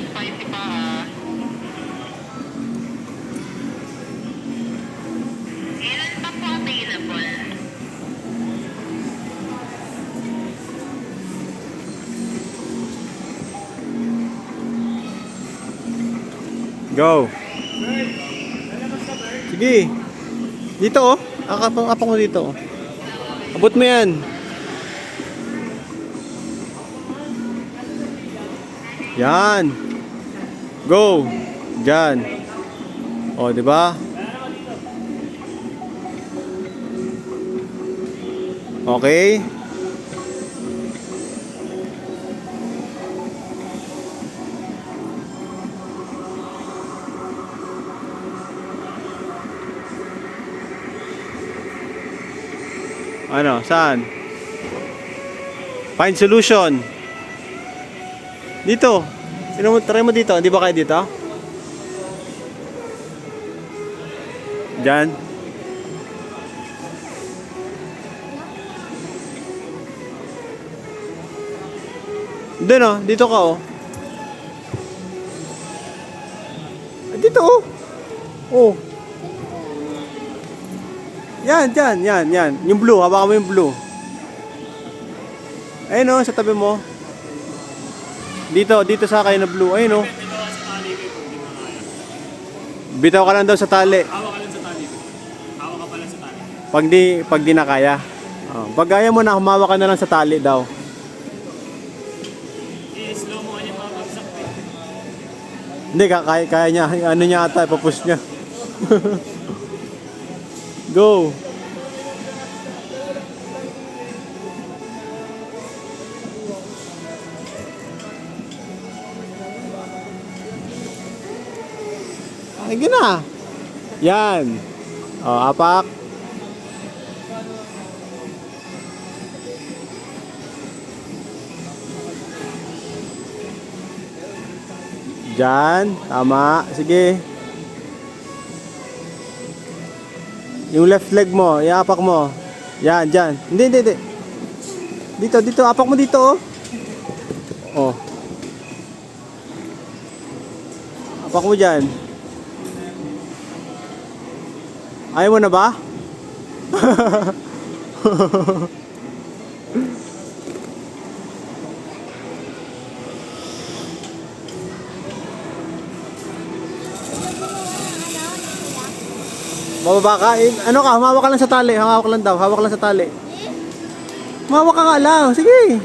spicy pa ah. Kailan pa po available? Go. Sige. Dito oh. Apang mo dito oh. Abot mo yan. Yan. Go. Diyan. Oh, di ba? Okay. Ano? Saan? Find solution. Dito. Try mo dito. Hindi ba kayo dito? Diyan. Doon oh. Dito ka oh. Dito oh. Oh. Yan, yan, yan, yan. Yung blue, hawakan mo yung blue. Ayun oh, sa tabi mo. Dito sa kayo na blue. Ayun oh. Bitaw ka lang daw sa tali. Hawak ka lang sa tali. Hawak ka pala sa tali. Pag di na kaya. Oh, pag kaya mo na, humawak ka na lang sa tali daw. Slow mo kanya mga bagsak. Hindi, kaya niya. Ano niya ata, ipapush niya. Go. Ay, gina. Yan. O, apak. Diyan. Tama. Sige. Yung left leg mo, iapak mo. Yan, dyan. Hindi. Dito. Apak mo dito, oh. Oh. Apak mo dyan. Ayaw mo na ba? Bababa ka? Ano ka? Humawak ka lang sa tali. Hawak lang daw. Hawak lang sa tali. Humawak ka nga lang. Sige.